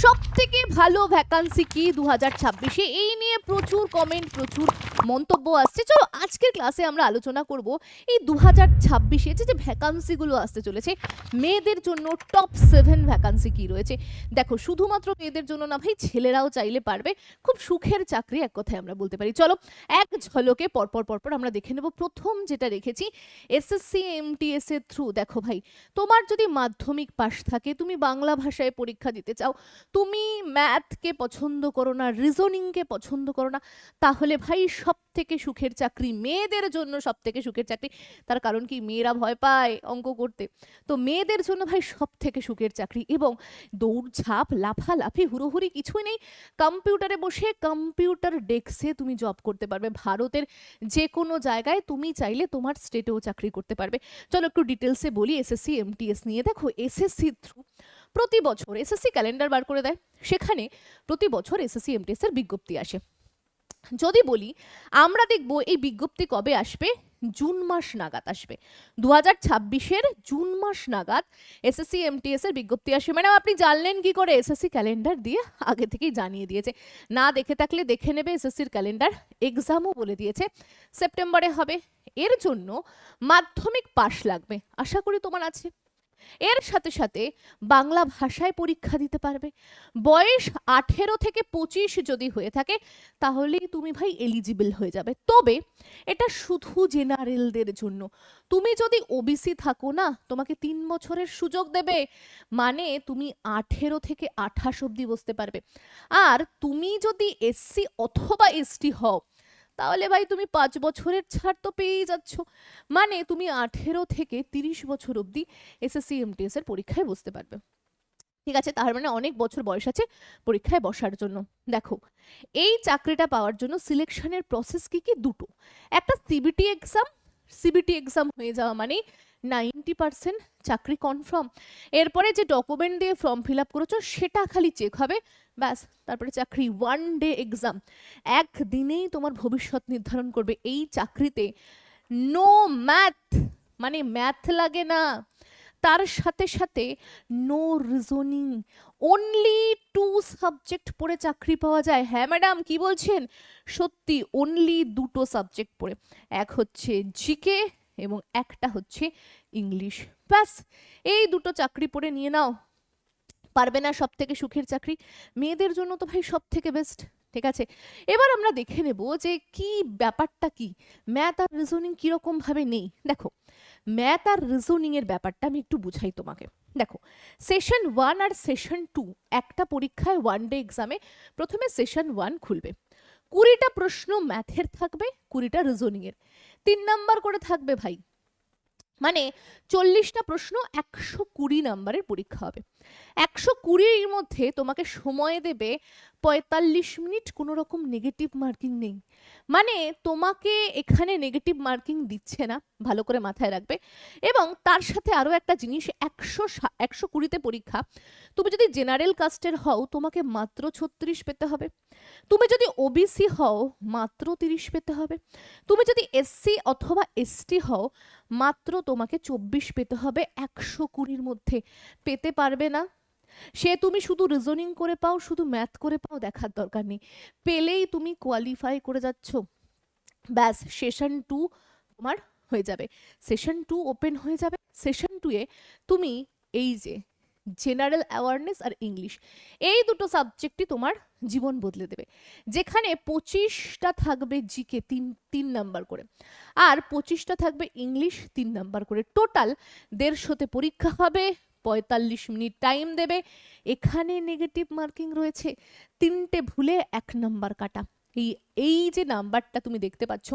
সব থেকে ভালো ভ্যাকান্সি কি 2026-এ, এই নিয়ে প্রচুর কমেন্ট, প্রচুর মন্তব্য আসছে। চলো আজকের ক্লাসে আমরা আলোচনা করব এই 2026-এ যে ভ্যাকান্সিগুলো আসতে চলেছে, মেয়েদের জন্য টপ 7 ভ্যাকান্সি কি রয়েছে। দেখো শুধুমাত্র মেয়েদের জন্য না ভাই, ছেলেরাও চাইলে পারবে। খুব সুখের চাকরি এক কথায় আমরা বলতে পারি। চলো এক ঝলকে পরপর আমরা দেখে নেব। প্রথম যেটা রেখেছি এসএসসি এমটিএস এর থ্রু। দেখো ভাই, তোমার যদি মাধ্যমিক পাশ থাকে, তুমি বাংলা ভাষায় পরীক্ষা দিতে চাও, তুমি ম্যাথকে পছন্দ করো না, রিজনিংকে পছন্দ করো না, তাহলে ভাই সব থেকে সুখের চাকরি মেয়েদের জন্য, সব থেকে সুখের চাকরি। তার কারণ কি, মেয়েরা ভয় পায় অঙ্ক করতে, তো মেয়েদের জন্য ভাই সব থেকে সুখের চাকরি। এবং দৌড়ঝাঁপ, লাফালাফি, হুড়োহুড়ি কিছুই নেই। কম্পিউটারে বসে কম্পিউটার ডেস্কে তুমি জব করতে পারবে ভারতের যে কোনো জায়গায়। তুমি চাইলে তোমার স্টেটেও চাকরি করতে পারবে। চলো একটু ডিটেলসে বলি এসএসসি এমটিএস নিয়ে। দেখো এসএসসি থ্রু প্রতি বছর এসএসসি ক্যালেন্ডার বার করে দেয়, সেখানে প্রতি বছর এসএসসি এমটিএস এর বিজ্ঞপ্তি আসে। যদি বলি আমরা দেখব এই বিজ্ঞপ্তি কবে আসবে, জুন মাস নাগাদ আসবে। 2026-এর জুন মাস নাগাদ এসএসসি এমটিএস এর বিজ্ঞপ্তি আসবে। ম্যাডাম আপনি জানলেন কি করে? এসএসসি ক্যালেন্ডার দিয়ে আগে থেকেই জানিয়ে দিয়েছে। না দেখে থাকলে দেখে নেবে, এসএসসির ক্যালেন্ডার। এক্সামও বলে দিয়েছে সেপ্টেম্বরে হবে। এর জন্য মাধ্যমিক পাশ লাগবে, আশা করি তোমার আছে। এর সাথে সাথে বাংলা ভাষায় পরীক্ষা দিতে পারবে। বয়স 18 থেকে 25 যদি হয়ে থাকে, তাহলেই তুমি ভাই এলিজিবল হয়ে যাবে। তবে এটা শুধু জেনারেলদের জন্য। তুমি যদি ওবিসি থাকো না, তোমাকে 3 বছরের সুযোগ দেবে, মানে তুমি 18 থেকে 28 অবধি বসতে পারবে। আর তুমি যদি এসসি অথবা এসটি হও, তাহলে ভাই তুমি 5 বছরের ছাড় তো পেয়েই যাচ্ছ। মানে তুমি 18 থেকে 30 বছর অবধি এসএসসি এমটিএস এর পরীক্ষায় বসতে পারবে। ঠিক আছে, তার মানে অনেক বছর বয়স আছে পরীক্ষায় বসার জন্য। দেখো এই চাকরিটা পাওয়ার জন্য সিলেকশনের প্রসেস কি কি, দুটো। একটা সিবিটি এক্সাম, সিবিটি এক্সাম হয়ে যাওয়া মানে 90% চাকরি কনফার্ম। এরপরে যে ডকুমেন্ট দিয়ে ফর্ম ফিল আপ করেছো সেটা খালি চেক হবে, ব্যাস তারপরে চাকরি। 1 ডে এক্সাম, একদিনেই তোমার ভবিষ্যৎ নির্ধারণ করবে। এই চাকরিতে নো ম্যাথ, মানে ম্যাথ লাগে না, তার সাথে সাথে নো রিজনিং, অনলি 2 সাবজেক্ট পড়ে চাকরি পাওয়া যায়। হ্যাঁ ম্যাডাম কি বলছেন? সত্যি, অনলি 2টো সাবজেক্ট পড়ে, এক হচ্ছে জিকে এবং একটা হচ্ছে ইংলিশ। ব্যাস এই 2টো চাকরি পড়ে নিয়ে নাও, পারবে না সব থেকে সুখের চাকরি। মেয়েদের জন্য তো ভাই সব থেকে বেস্ট। ঠিক আছে, এবার আমরা দেখে নেব যে কি ব্যাপারটা কি, ম্যাথ আর রিজনিং কিরকম ভাবে নেই। দেখো ম্যাথ আর রিজনিং এর ব্যাপারটা আমি একটু বুঝাই তোমাকে। দেখো সেশন 1 আর সেশন 2 একটা পরীক্ষায় 1 ডে এক্সামে প্রথমে সেশন 1 খুলবে। 20টা প্রশ্ন ম্যাথের থাকবে, 20টা রিজনিং এর, 3 নাম্বার করে থাকবে ভাই। মানে 40টা প্রশ্ন, 120 নাম্বারের পরীক্ষা হবে। 120-এর মধ্যে তোমাকে সময় দেবে 45 মিনিট, কোনো রকম নেগেটিভ মার্কিং নেই। মানে তোমাকে এখানে নেগেটিভ মার্কিং দিচ্ছে না, ভালো করে মাথায় রাখবে। এবং তার সাথে আরো একটা জিনিস, 120-তে পরীক্ষা। তুমি যদি জেনারেল কাস্টের হও, তোমাকে মাত্র 36 পেতে হবে। তুমি যদি ওবিসি হও, মাত্র 30 পেতে হবে। তুমি যদি এসসি অথবা এসটি হও, মাত্র তোমাকে 24 পেতে হবে। 120-র মধ্যে পেতে পারবে না, সে তুমি শুধু রিজনিং করে পাও, শুধু ম্যাথ করে পাও, দেখার দরকার নেই। পেলেই তুমি কোয়ালিফাই করে যাচ্ছ, ব্যাস সেশন 2 তোমার হয়ে যাবে। সেশন 2 ওপেন হয়ে যাবে। সেশন 2-এ তুমি এই যে জেনারেল অ্যাওয়ারনেস আর ইংলিশ, এই 2টো সাবজেক্টই তোমার জীবন বদলে দেবে। যেখানে 25টা থাকবে জিকে 3 নাম্বার করে, আর 25টা থাকবে ইংলিশ 3 নাম্বার করে। টোটাল 150-তে পরীক্ষা হবে, 45 মিনিট টাইম দেবে। এখানে নেগেটিভ মার্কিং রয়েছে, 3টে ভুলে 1 নাম্বার কাটা। এই যে নাম্বারটা তুমি দেখতে পাচ্ছ,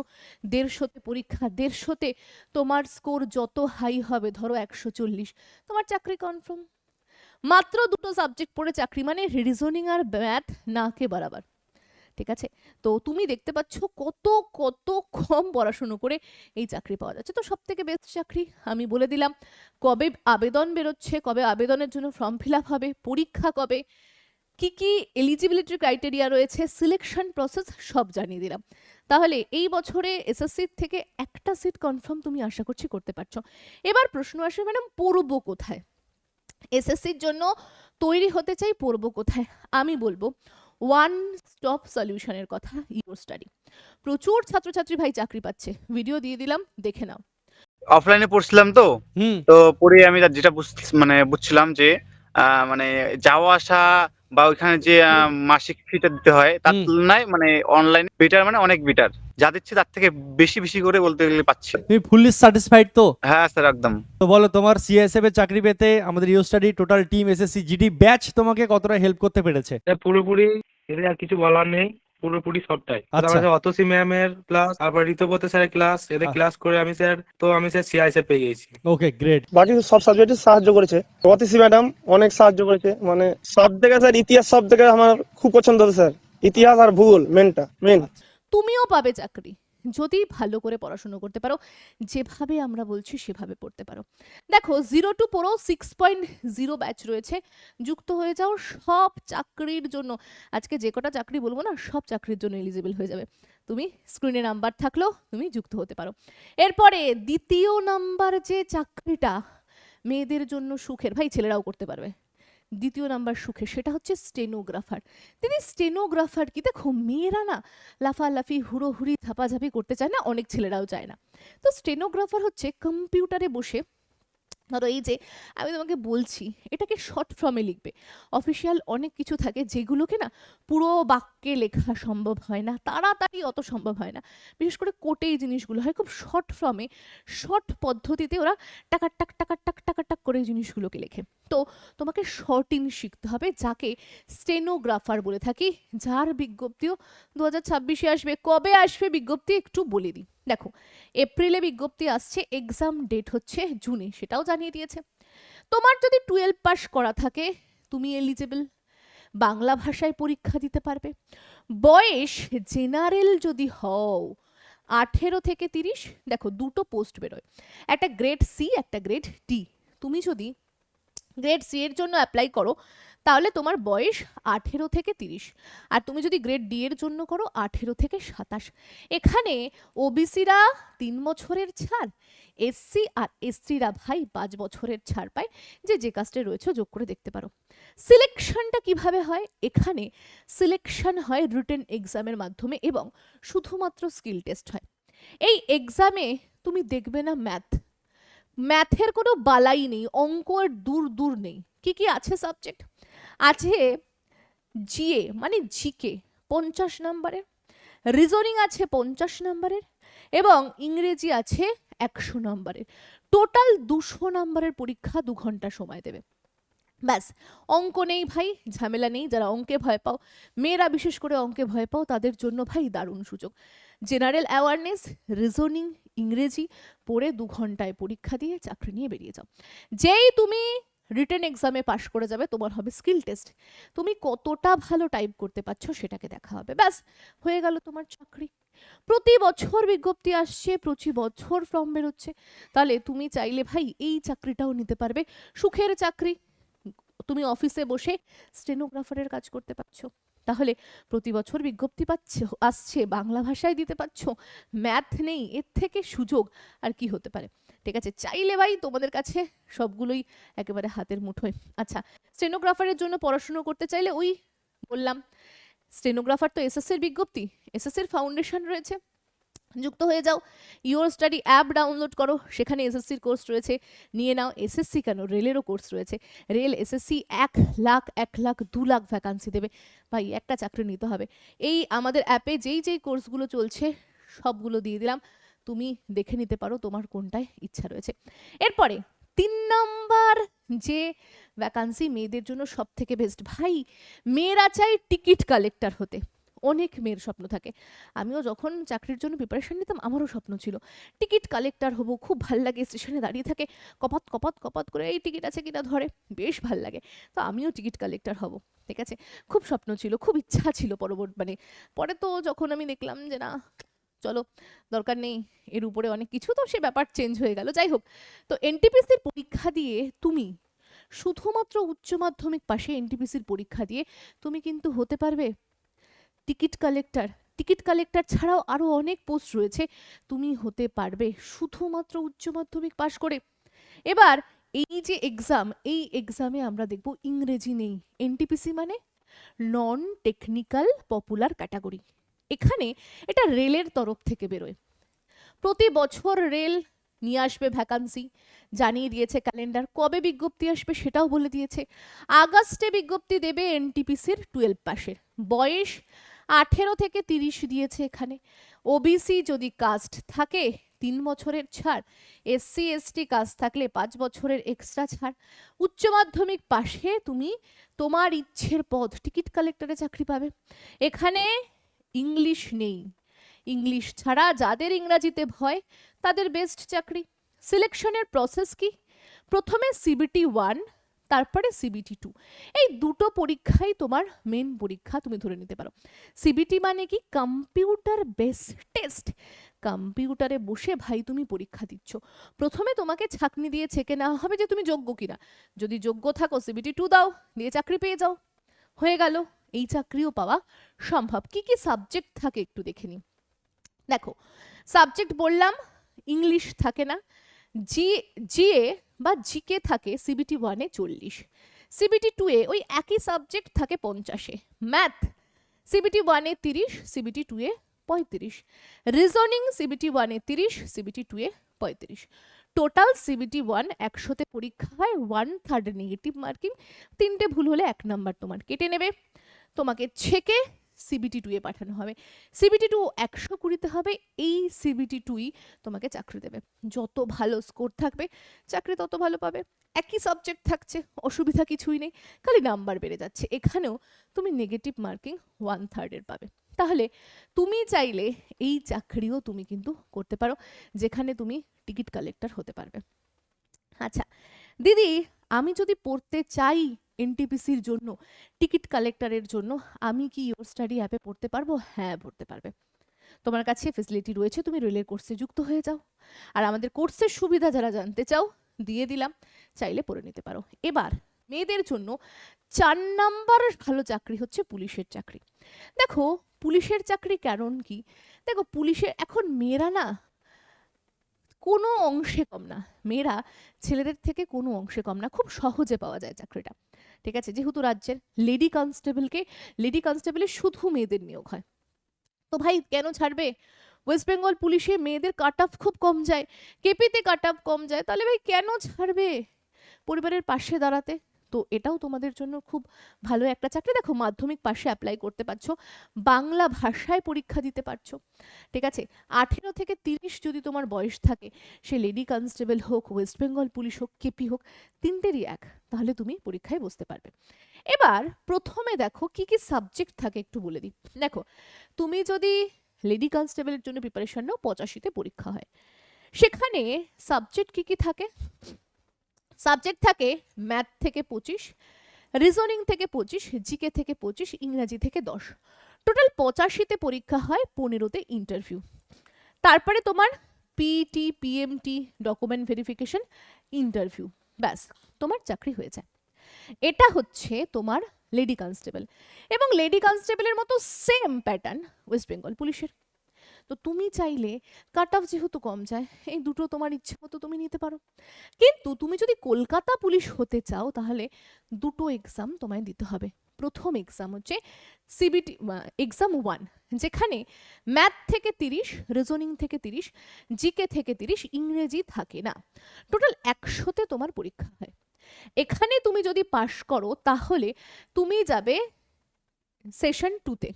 150-তে পরীক্ষা, 150-তে তোমার স্কোর যত হাই হবে, ধরো 140, তোমার চাকরি কনফার্ম। মাত্র 2টো সাবজেক্ট পড়ে চাকরি, মানে রিজনিং আর ম্যাথ না কে বরাবর। ঠিক আছে, তো তুমি দেখতে পাচ্ছ কত কত কম পড়াশুনো করে এই চাকরি পাওয়া যাচ্ছে। তো সব থেকে বেস্ট চাকরি আমি বলে দিলাম। কবে আবেদন বেরোচ্ছে, কবে আবেদনের জন্য ফর্ম ফিল আপ হবে, পরীক্ষা কবে, কি কি এলিজিবিলিটি ক্রাইটেরিয়া রয়েছে, সিলেকশন প্রসেস সব জানিয়ে দিলাম। তাহলে এই বছরে এসএসসি থেকে একটা সিট কনফার্ম তুমি আশা করছি করতে পারছো। এবার প্রশ্ন আসবে ম্যাডাম পড়বো কোথায়? এসএসসির জন্য তৈরি হতে চাই, পড়বো কোথায়? আমি বলবো ওয়ান স্টপ সলিউশনের কথা, ইওর স্টাডি। প্রচুর ছাত্রছাত্রী ভাই চাকরি পাচ্ছে, ভিডিও দিয়ে দিলাম, দেখে নাও। অফলাইনে পড়ছিলাম তো, হুম তো পড়ে আমি যেটা মানে বুঝছিলাম যে মানে যাওয়া আসা বা ওইখানে যে মাসিক ফিটা দিতে হয় তার হুম তুলনায় মানে অনলাইনে বেটার, মানে অনেক বেটার। যা দিচ্ছে তার থেকে বেশি বেশি করে বলতে গেলে পাচ্ছি। তুমি ফুললি স্যাটিসফাইড তো? হ্যাঁ স্যার, একদম। তো বলো, তোমার সিএসএফ এর চাকরি পেতে আমাদের you study total team SSC GD batch তোমাকে কতটা হেল্প করতে পেরেছে? পুরোপুরি, এদের আর কিছু বলার নেই, পুরোপুরি সবটাই। আচ্ছা। তারপরে অতসী ম্যামের ক্লাস, তারপর ঋতুপতি স্যারের ক্লাস, এদের ক্লাস করে আমি স্যার সিআইএসএফ পেয়ে গেছি। ওকে, গ্রেট। বাকি সব সাবজেক্টে সাহায্য করেছে। অতিশী ম্যাডাম অনেক সাহায্য করেছে, মানে সব থেকে স্যার ইতিহাস সব থেকে আমার খুব পছন্দ হতো স্যার, ইতিহাস আর ভূগোল মেন। তুমিও পাবে চাকরি যদি ভালো করে পড়াশোনা করতে পারো, যেভাবে আমরা বলছি সেভাবে পড়তে পারো। দেখো 0 টু পড়ো 6.0 ব্যাচ রয়েছে, যুক্ত হয়ে যাও, সব চাকরির জন্য। আজকে যে কটা চাকরি বলবো না, সব চাকরির জন্য এলিজিবল হয়ে যাবে। তুমি স্ক্রিনে নাম্বার থাকলো, তুমি যুক্ত হতে পারো। এরপরে দ্বিতীয় নাম্বার যে চাকরিটা মেয়েদের জন্য সুখের, ভাই ছেলেরাও করতে পারবে, দ্বিতীয় নাম্বার সুখে, সেটা হচ্ছে স্টেনোগ্রাফার। দিদি স্টেনোগ্রাফার কি? দেখো মেয়েরা না লাফালাফি হুড়োহুড়ি ঝাপাঝাপি করতে চায় না, অনেক ছেলেরাও চায় না। তো স্টেনোগ্রাফার হচ্ছে কম্পিউটারে বসে, ধরো এই যে আমি তোমাকে বলছি, এটাকে শর্ট ফর্মে লিখবে। অফিসিয়াল অনেক কিছু থাকে যেগুলোকে না পুরো বাক্যে লেখা সম্ভব হয় না, তাড়াতাড়ি অত সম্ভব হয় না। বিশেষ করে কোর্টে এই জিনিসগুলো হয় খুব শর্ট ফর্মে, শর্ট পদ্ধতিতে ওরা টাকার টাক টাকার টাক টাকার টাক করে এই জিনিসগুলোকে লেখে। তো তোমাকে শর্টিং শিখতে হবে, যাকে স্টেনোগ্রাফার বলে থাকি, যার বিজ্ঞপ্তিও 2026-এ আসবে। কবে আসবে বিজ্ঞপ্তি একটু বলে দিই। দেখো এপ্রিলে বিজ্ঞপ্তি আসছে, এক্সাম ডেট হচ্ছে জুনে, সেটাও জানিয়ে দিয়েছে। তোমার যদি 12 পাস করা থাকে তুমি এলিজেবল, বাংলা ভাষায় পরীক্ষা দিতে পারবে। বয়স জেনারেল যদি হও 18 থেকে 30, দেখো দুটো পোস্ট বেরোয়, একটা গ্রেড সি, একটা গ্রেড ডি। তুমি যদি গ্রেড সি এর জন্য অ্যাপ্লাই করো তাহলে তোমার বয়স 18 থেকে 30, আর তুমি যদি গ্রেড ডি এর জন্য করো 18 থেকে 27। এখানে ওবিসিরা 3 বছরের ছাড়, এসসি আর এসটিরা ভাই 5 বছরের ছাড় পায়, যে যে কাস্টে রয়েছে যোগ করে দেখতে পারো। সিলেকশনটা কিভাবে হয়? এখানে সিলেকশন হয় রিটেন এক্সামের মাধ্যমে এবং শুধুমাত্র স্কিল টেস্ট হয়। এই এক্সামে তুমি দেখবে না ম্যাথের কোনো বালাই নেই, অঙ্ক আর দূর দূর নেই। কি কি আছে সাবজেক্ট? আছে জিএ মানে জিকে 50 নম্বরের, রিজনিং আছে 50 নম্বরের, এবং ইংরেজি আছে 100 নম্বরের। টোটাল 200 নম্বরের পরীক্ষা, 2 ঘন্টা সময় দেবে। ব্যাস, অঙ্ক নেই ভাই, ঝামেলা নেই। যারা অঙ্কে ভয় পাও, মেয়েরা বিশেষ করে অঙ্কে ভয় পাও, তাদের জন্য ভাই দারুণ সুযোগ। জেনারেল অ্যাওয়ারনেস, রিজনিং, ইংরেজি পড়ে 2 ঘন্টায় পরীক্ষা দিয়ে চাকরি নিয়ে বেরিয়ে যাও। যেই তুমি রিটেন এক্সামে পাশ করে যাবে, তোমার হবে স্কিল টেস্ট, তুমি কতটা ভালো টাইপ করতে পারছো সেটাকে দেখা হবে। ব্যাস, হয়ে গেল তোমার চাকরি। প্রতি বছর বিজ্ঞপ্তি আসছে, প্রতি বছর ফর্ম বেরোচ্ছে, তাহলে তুমি চাইলে ভাই এই চাকরিটাও নিতে পারবে, সুখের চাকরি। তুমি অফিসে বসে স্টেনোগ্রাফারের কাজ করতে পারছো, তাহলে প্রতি বছর বিজ্ঞপ্তি আসছে, বাংলা ভাষায় দিতে পারছো, ম্যাথ নেই, এর থেকে সুযোগ আর কি হতে পারে? ঠিক আছে, চাইলে ভাই তোমাদের কাছে সবগুলোই একেবারে হাতের মুঠোয়। আচ্ছা, স্টেনোগ্রাফারের জন্য পড়াশুনো করতে চাইলে ওই বললাম, স্টেনোগ্রাফার তো এসএসসির বিজ্ঞপ্তি, এসএসসির ফাউন্ডেশন রয়েছে, যুক্ত হয়ে যাও। ইওর স্টাডি অ্যাপ ডাউনলোড করো, সেখানে এসএসসির কোর্স রয়েছে, নিয়ে নাও। এসএসসি কেন, রেলেরও কোর্স রয়েছে, rail SSC 1 lakh 1 lakh 2 lakh vacancy দেবে ভাই, একটা চাকরি নিতে হবে। এই আমাদের অ্যাপে যেই যেই কোর্সগুলো চলছে সবগুলো দিয়ে দিলাম, তুমি দেখে নিতে পারো তোমার কোনটায় ইচ্ছা রয়েছে। এরপরে 3 নাম্বার যে ভ্যাকান্সি মেয়েদের জন্য সব থেকে বেস্ট, ভাই মেয়েরা চাই টিকিট কালেক্টর হতে। অনেক মেয়ের স্বপ্ন থাকে, আমিও যখন চাকরির জন্য প্রিপারেশন নিতাম আমারও স্বপ্ন ছিল টিকিট কালেক্টর হব, খুব ভাল লাগে, স্টেশনে দাঁড়িয়ে থাকে কপাত কপাত কপাত করে এই টিকিট আছে কিনা ধরে, বেশ ভাল লাগে। তো আমিও টিকিট কালেক্টর হব, ঠিক আছে, খুব স্বপ্ন ছিল, খুব ইচ্ছা ছিল। মানে পরে তো যখন আমি দেখলাম যে না চলো দরকার নেই, এর উপরে অনেক কিছু, তো সে ব্যাপার চেঞ্জ হয়ে গেল। যাই হোক, তো এনটিপিসির পরীক্ষা দিয়ে তুমি শুধুমাত্র উচ্চ মাধ্যমিক পাশে এনটিপিসির পরীক্ষা দিয়ে তুমি কিন্তু হতে পারবে টিকিট কালেক্টর। টিকিট কালেক্টর ছাড়াও আরো অনেক পোস্ট রয়েছে, তুমি হতে পারবে শুধুমাত্র উচ্চ মাধ্যমিক পাশ করে। এবার এই যে এক্সাম, এই এক্সামে আমরা দেখব ইংরেজি নেই। এনটিপিসি মানে নন টেকনিক্যাল পপুলার ক্যাটাগরি। এখানে এটা রেলের তরফ থেকে বেরোয়। প্রতি বছর রেল নিয়ে আসবে ভ্যাকান্সি, জানিয়ে দিয়েছে ক্যালেন্ডার। কবে বিজ্ঞপ্তি আসবে সেটাও বলে দিয়েছে। আগস্টে বিজ্ঞপ্তি দেবে এনটিপিসির 12 পাশের। বয়স 18 থেকে 30 দিয়েছে এখানে। ওবিসি যদি কাস্ট থাকে 3 বছরের ছাড়, এসসি এসটি কাস্ট থাকলে 5 বছরের এক্সট্রা ছাড়। উচ্চ মাধ্যমিক পাশে তুমি তোমার ইচ্ছের পদ টিকিট কালেক্টরে চাকরি পাবে। এখানে ইংলিশ নেই। ইংলিশ ছাড়া যাদের ইংরাজিতে ভয় তাদের বেস্ট চাকরি। সিলেকশনের প্রসেস কি? প্রথমে সিবিটি 1, তারপরে সিবিটি 2। এই দুটো পরীক্ষাই তোমার মেন পরীক্ষা তুমি ধরে নিতে পারো। সিবিটি মানে কি? Computer base test. কম্পিউটারে বসে ভাই তুমি পরীক্ষা দিচ্ছ। প্রথমে তোমাকে ছাঁকনি দিয়ে ছেকে নেওয়া হবে যে তুমি যোগ্য কিনা। যদি যোগ্য থাকো সিবিটি 2 দাও, দিয়ে চাকরি পেয়ে যাও, হয়ে গেল। এই চাকরিও পাওয়া সম্ভব। কি কি সাবজেক্ট থাকে একটু দেখে নিই। দেখো, সাবজেক্ট বললাম ইংলিশ থাকে না। জিএ বা জিকে থাকে সিবিটি 1-এ 40, সিবিটি 2-এ ওই একই সাবজেক্ট থাকে 50-এ। ম্যাথ সিবিটি 1-এ 30, সিবিটি 2-এ 35। রিজনিং সিবিটি 1-এ 30, সিবিটি 2-এ 35। টোটাল সিবিটি 1 100-তে পরীক্ষা হয়, 1/3 নেগেটিভ মার্কিং। 3টে ভুল হলে 1 নাম্বার তোমার কেটে নেবে। তোমাকে ছেকে সিবিটি 2-এ পাঠানো হবে। সিবিটি 2 120-তে হবে। এই সিবিটি 2-ই তোমাকে চাকরি দেবে। যত ভালো স্কোর থাকবে চাকরি তত ভালো পাবে। একই সাবজেক্ট থাকছে, অসুবিধা কিছুই নেই, খালি নাম্বার বেড়ে যাচ্ছে। এখানেও তুমি নেগেটিভ মার্কিং 1/3 পাবে। তাহলে তুমি চাইলে এই চাকরিও তুমি কিন্তু করতে পারো, যেখানে তুমি টিকিট কালেক্টর হতে পারবে। আচ্ছা দিদি, আমি যদি পড়তে চাই এনটিপিসির জন্য, টিকিট কালেক্টরের জন্য, আমি কি ইওর স্টাডি অ্যাপে পড়তে পারবো? হ্যাঁ, পড়তে পারবে। তোমার কাছে ফেসিলিটি রয়েছে, তুমি রেলের কোর্সে যুক্ত হয়ে যাও। আর আমাদের কোর্সের সুবিধা যারা জানতে চাও দিয়ে দিলাম, চাইলে পড়ে নিতে পারো। এবার মেয়েদের জন্য 4 নাম্বার ভালো চাকরি হচ্ছে পুলিশের চাকরি। দেখো পুলিশের চাকরি কারণ কি? দেখো পুলিশের এখন মেয়েরা না কোনো অংশে কম না। মেয়েরা ছেলেদের থেকে কোনো অংশে কম না, খুব সহজে পাওয়া যায় চাকরিটা। ঠিক আছে, যেহেতু রাজ্যের লেডি কনস্টেবলে শুধু মেয়েদের নিয়োগ হয়, তো ভাই কেন ছাড়বে? ওয়েস্ট বেঙ্গল পুলিশে মেয়েদের কাট অফ খুব কম যায়, কেপিতে কাট অফ কম যায়, তাহলে ভাই কেন ছাড়বে পরিবারের পাশে দাঁড়াতে? তো এটাও তোমাদের জন্য খুব ভালো একটা চাকরি। দেখো মাধ্যমিক পাশে অ্যাপ্লাই করতে পারছো, বাংলা ভাষায় পরীক্ষা দিতে পারছো। ঠিক আছে, 18 থেকে 30 যদি তোমার বয়স থাকে, সে লেডি কনস্টেবল হোক, ওয়েস্ট বেঙ্গল পুলিশ হোক, কেপি হোক, 3টেরই এক, তাহলে তুমি পরীক্ষায় বসতে পারবে। এবার প্রথমে দেখো কি কি সাবজেক্ট থাকে একটু বলে দিই। দেখো তুমি যদি লেডি কনস্টেবলের জন্য প্রিপারেশন নাও, 85-তে পরীক্ষা হয়। সেখানে সাবজেক্ট কি কি থাকে? সাবজেক্ট থাকে ম্যাথ থেকে 25, রিজনিং থেকে 25, জিকে থেকে 25, ইংরাজি থেকে 10। টোটাল 85-তে পরীক্ষা হয়, 15-তে ইন্টারভিউ। তারপরে তোমার PT, PMT, document verification, interview, ব্যাস তোমার চাকরি হয়ে যায়। এটা হচ্ছে তোমার লেডি কনস্টেবল। এবং লেডি কনস্টেবলের মতো সেম প্যাটার্ন ওয়েস্ট বেঙ্গল পুলিশের। তো তুমি চাইলে কাট অফ যেহেতু কম যায়, এই দুটো তোমার ইচ্ছে মতো তুমি নিতে পারো। কিন্তু তুমি যদি কলকাতা পুলিশ হতে চাও, তাহলে দুটো এক্সাম তোমায় দিতে হবে। প্রথম এক্সাম হচ্ছে সিবিটি এক্সাম 1, যেখানে ম্যাথ থেকে 30, রিজনিং থেকে 30, জিকে থেকে 30, ইংরেজি থাকে না। টোটাল 100-তে তোমার পরীক্ষা হয়। এখানে তুমি যদি পাশ করো তাহলে তুমি যাবে সেশন 2-তে।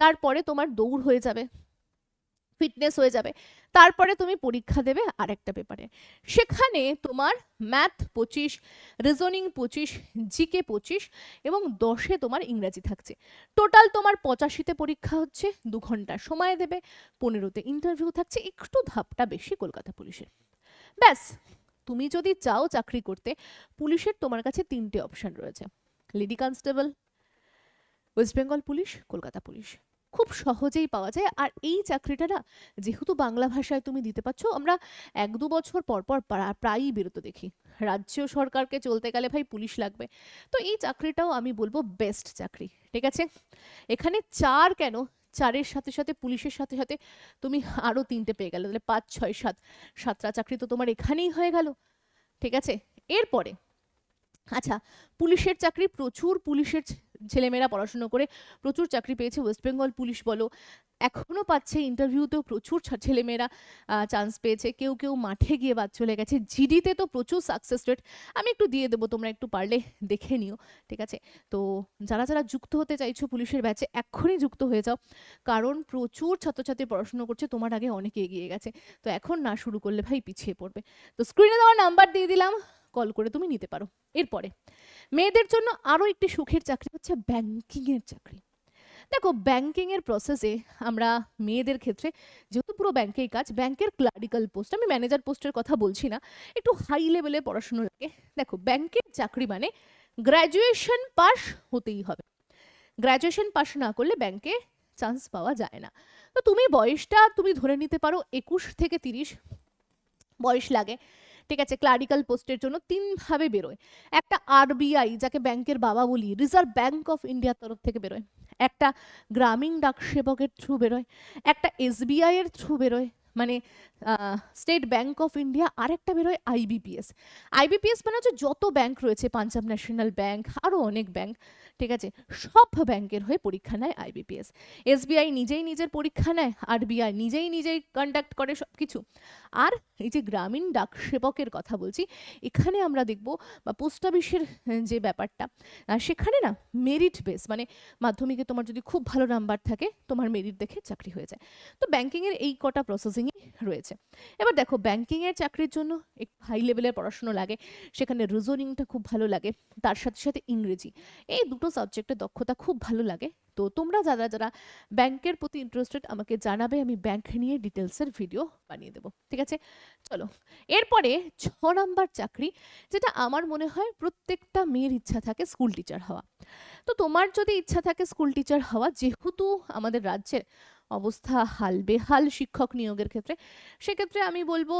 তারপরে তোমার দৌড় হয়ে যাবে, ফিটনেস হয়ে যাবে। তারপরে তুমি পরীক্ষা দেবে আরেকটা পেপারে। সেখানে তোমার ম্যাথ 25, রিজনিং 25, জিকে 25 এবং 10-এ তোমার ইংরাজি থাকছে। টোটাল তোমার 85-তে পরীক্ষা হচ্ছে, 2 ঘন্টা সময় দেবে, 15-তে ইন্টারভিউ থাকছে, একটু ধাপটা বেশি কলকাতা পুলিশের। ব্যাস, তুমি যদি চাও চাকরি করতে, পুলিশের তোমার কাছে 3টে অপশন রয়েছে: lady constable, West Bengal police, Kolkata police. খুব সহজেই পাওয়া যায়। আর এই চাকরিটা না যেহেতু বাংলা ভাষায় তুমি দিতে পারছো, আমরা 1-2 বছর পর পর প্রায়ই বেরোতে দেখি। রাজ্য সরকারকে চলতে গেলে ভাই পুলিশ লাগবে, তো এই চাকরিটাও আমি বলবো বেস্ট চাকরি। ঠিক আছে, এখানে 4 কেন, 4-এর সাথে সাথে পুলিশের সাথে সাথে তুমি আরো 3টে পেয়ে গেলে, তাহলে 5, 6, 7, 7টা চাকরি তো তোমার এখানেই হয়ে গেল। ঠিক আছে, এরপরে আচ্ছা, পুলিশের চাকরি, প্রচুর পুলিশের ছেলেমেয়েরা পড়াশুনো করে প্রচুর চাকরি পেয়েছে। ওয়েস্ট বেঙ্গল পুলিশ বলো, এখনো পাচ্ছে, ইন্টারভিউতেও প্রচুর ছেলেমেয়েরা চান্স পেয়েছে, কেউ কেউ মাঠে গিয়ে বাদ চলে গেছে। জিডিতে তো প্রচুর সাকসেস রেট, আমি একটু দিয়ে দেবো, তোমরা একটু পারলে দেখে নিও, ঠিক আছে? তো যারা যারা যুক্ত হতে চাইছো পুলিশের ব্যাচে, এক্ষুনি যুক্ত হয়ে যাও, কারণ প্রচুর ছাত্রছাত্রী পড়াশুনো করছে, তোমার আগে অনেকে এগিয়ে গেছে। তো এখন না শুরু করলে ভাই পিছিয়ে পড়বে। তো স্ক্রিনে দেওয়া নাম্বার দিয়ে দিলাম, কল করে তুমি নিতে পারো। এরপরে মেয়েদের জন্য আরো একটি সুখের চাকরি হচ্ছে ব্যাংকিং এর চাকরি। দেখো, ব্যাংকিং এর প্রসেসে আমরা মেয়েদের ক্ষেত্রে, যেহেতু পুরো ব্যাংকেই কাজ, ব্যাংকের ক্লারিক্যাল পোস্ট, আমি ম্যানেজার পোস্টের কথা বলছি না, একটু হাই লেভেলে পড়াশুনো লাগে। দেখো, ব্যাংকের চাকরি মানে গ্র্যাজুয়েশন পাস হতেই হবে। গ্র্যাজুয়েশন পাস না করলে ব্যাংকে চান্স পাওয়া যায় না। তো তুমি বয়সটা তুমি ধরে নিতে পারো 21 থেকে 30 বয়স লাগে, ঠিক আছে? ক্লারিক্যাল পোস্টের জন্য 3 ভাবে বেরোয়। একটা আরবিআই, যাকে ব্যাংকের বাবা বলি, রিজার্ভ ব্যাংক অফ ইন্ডিয়ার তরফ থেকে বেরোয়। একটা গ্রামীণ ডাক সেবকের থ্রু বেরোয়। একটা এসবিআই এর থ্রু বেরোয়, মানে স্টেট ব্যাংক অফ ইন্ডিয়া। আরেকটা বেরোয় আইবিপিএস। আইবিপিএস মানে হচ্ছে যত ব্যাংক রয়েছে, পাঞ্জাব ন্যাশনাল ব্যাংক, আরও অনেক ব্যাংক, ঠিক আছে? সব ব্যাংকের হয়ে পরীক্ষা নেয় আইবিপিএস। এসবিআই নিজেই নিজের পরীক্ষা নেয়, আরবিআই নিজেই কন্ডাক্ট করে সব কিছু। আর এই যে গ্রামীণ ডাক সেবকের কথা বলছি, এখানে আমরা দেখব, বা পোস্ট অফিসের যে ব্যাপারটা, সেখানে না মেরিট বেস, মানে মাধ্যমিকে তোমার যদি খুব ভালো নাম্বার থাকে, তোমার মেরিট দেখে চাকরি হয়ে যায়। তো ব্যাংকিংয়ের এই কটা প্রসেসিংই রয়েছে। এবার দেখো, ব্যাংকিংয়ের চাকরির জন্য একটু হাই লেভেলের পড়াশুনো লাগে, সেখানে রিজনিংটা খুব ভালো লাগে, তার সাথে সাথে ইংরেজি, এই দুটো সাবজেক্টে দক্ষতা খুব ভালো লাগে। তো তোমরা যারা যারা ব্যাংকের প্রতি ইন্টারেস্টেড আমাকে জানাবে, আমি ব্যাংক নিয়ে ডিটেলসের ভিডিও বানিয়ে দেবো, ঠিক আছে? চলো, এরপরে 6 নাম্বার চাকরি, যেটা আমার মনে হয় প্রত্যেকটা মেয়ের ইচ্ছা থাকে, স্কুল টিচার হওয়া। তো তোমার যদি ইচ্ছা থাকে স্কুল টিচার হওয়া, যেহেতু আমাদের রাজ্যের অবস্থা হাল বেহাল শিক্ষক নিয়োগের ক্ষেত্রে, সেক্ষেত্রে আমি বলবো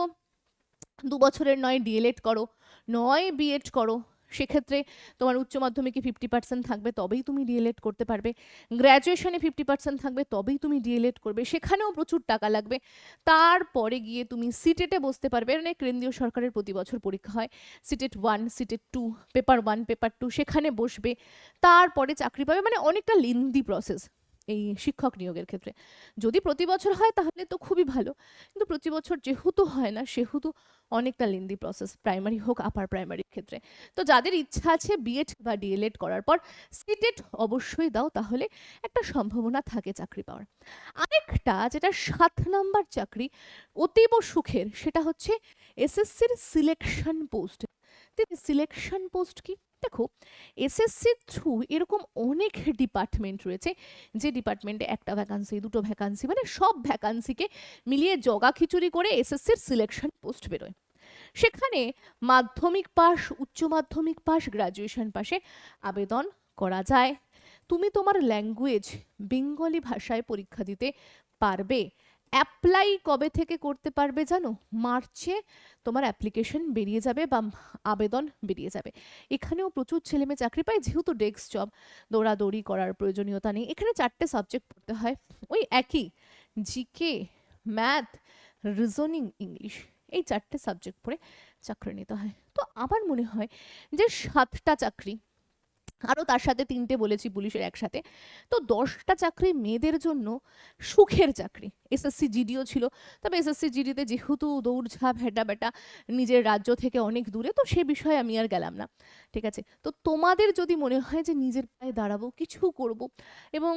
2 বছরের নয় ডিএলএড করো, নয় বিএড করো। সেক্ষেত্রে তোমার উচ্চ মাধ্যমিকে 50% থাকবে, তবেই তুমি ডিএলএড করতে পারবে। গ্র্যাজুয়েশনে 50% থাকবে, তবেই তুমি ডিএলএড করবে, সেখানেও প্রচুর টাকা লাগবে। তারপরে গিয়ে তুমি সিটেটে বসতে পারবে, মানে কেন্দ্রীয় সরকারের প্রতি বছর পরীক্ষা হয়, সিটেট 1, সিটেট 2, পেপার 1, পেপার 2, সেখানে বসবে, তারপরে চাকরি পাবে। মানে অনেকটা লেন্দি প্রসেস এই শিক্ষক নিয়োগের ক্ষেত্রে। যদি প্রতি বছর হয় তাহলে তো খুবই ভালো, কিন্তু প্রতি বছর যেহেতু হয় না, সেহেতু অনেকটা লেন্দি প্রসেস, প্রাইমারি হোক আপার প্রাইমারির ক্ষেত্রে। তো যাদের ইচ্ছা আছে বিএড বা ডিএলএড করার পর সিটেট অবশ্যই দাও, তাহলে একটা সম্ভাবনা থাকে চাকরি পাওয়ার। আরেকটা, যেটা 7 নাম্বার চাকরি, অতীব সুখের, সেটা হচ্ছে এসএসসির সিলেকশন পোস্ট। সিলেকশন পোস্ট কি? দেখো, এসএসসির থ্রু এরকম অনেক ডিপার্টমেন্ট রয়েছে, যে ডিপার্টমেন্টে একটা ভ্যাকান্সি, দুটো ভ্যাকান্সি, মানে সব ভ্যাকান্সিকে মিলিয়ে জগা খিচুড়ি করে এসএসসির সিলেকশন পোস্ট বেরোয়। সেখানে মাধ্যমিক পাস, উচ্চ মাধ্যমিক পাস, গ্রাজুয়েশন পাশে আবেদন করা যায়। তুমি তোমার ল্যাঙ্গুয়েজ বেঙ্গলি ভাষায় পরীক্ষা দিতে পারবে। অ্যাপ্লাই কবে থেকে করতে পারবে জানো? মার্চে তোমার অ্যাপ্লিকেশন বেরিয়ে যাবে বা আবেদন বেরিয়ে যাবে। এখানেও প্রচুর ছেলেমেয়ে চাকরি পায়, যেহেতু ডেস্ক জব, দৌড়াদৌড়ি করার প্রয়োজনীয়তা নেই। এখানে 4টে সাবজেক্ট পড়তে হয়, ওই একই, জিকে, ম্যাথ, রিজনিং, ইংলিশ, এই 4টে সাবজেক্ট পড়ে চাকরি নিতে হয়। তো আমার মনে হয় যে 7টা চাকরি, আরও তার সাথে 3টে বলেছি পুলিশের একসাথে, তো 10টা চাকরি মেয়েদের জন্য সুখের চাকরি। এসএসসি জিডিও ছিল, তবে এসএসসি জিডিতে যেহেতু দৌড়ঝাঁপ, হেঁটা বেটা, নিজের রাজ্য থেকে অনেক দূরে, তো সে বিষয়ে আমি আর গেলাম না, ঠিক আছে? তো তোমাদের যদি মনে হয় যে নিজের পায়ে দাঁড়াবো, কিছু করব, এবং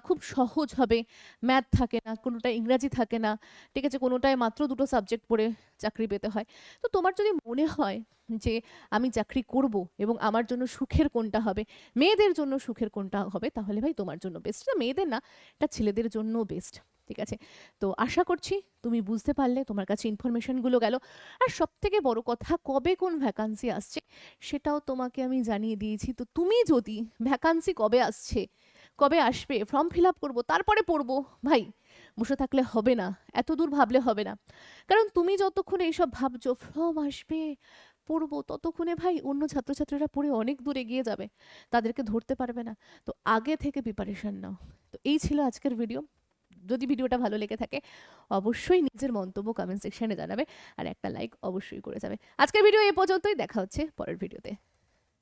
খুব সহজ হবে, ম্যাথ থাকে না, কোনোটায় ইংরাজি থাকে না, ঠিক আছে, কোনোটায় মাত্র 2টো সাবজেক্ট পড়ে চাকরি পেতে হয়, তো তোমার যদি মনে হয় যে আমি চাকরি করব এবং আমার জন্য সুখের কোনটা হবে, মেয়েদের জন্য সুখের কোনটা হবে, তাহলে ভাই তোমার জন্য বেস্ট। এটা মেয়েদের না, এটা ছেলেদের জন্য বেস্ট, ঠিক আছে? তো আশা করছি তুমি বুঝতে পারলে, তোমার কাছে ইনফরমেশনগুলো গেল। আর সব থেকে বড় কথা, কবে কোন ভ্যাকান্সি আসছে সেটাও তোমাকে আমি জানিয়ে দিয়েছি। তো তুমি যদি ভ্যাকান্সি কবে আসছে, কবে আসবে, ফর্ম ফিল আপ করবো, তারপরে পড়বো, ভাই বসে থাকলে হবে না, এত দূর ভাবলে হবে না। কারণ তুমি যতক্ষণ এইসব ভাবছো ফর্ম আসবে, পড়বো, ততক্ষণে ভাই অন্য ছাত্রছাত্রীরা পড়ে অনেক দূর এগিয়ে যাবে, তাদেরকে ধরতে পারবে না। তো আগে থেকে প্রিপারেশন নাও। তো এই ছিল আজকের ভিডিও। যদি ভিডিওটা ভালো লেগে থাকে অবশ্যই নিজের মন্তব্য কমেন্ট সেকশনে জানাবে আর একটা লাইক অবশ্যই করে যাবে। আজকের ভিডিও এই পর্যন্তই, দেখা হচ্ছে পরের ভিডিওতে।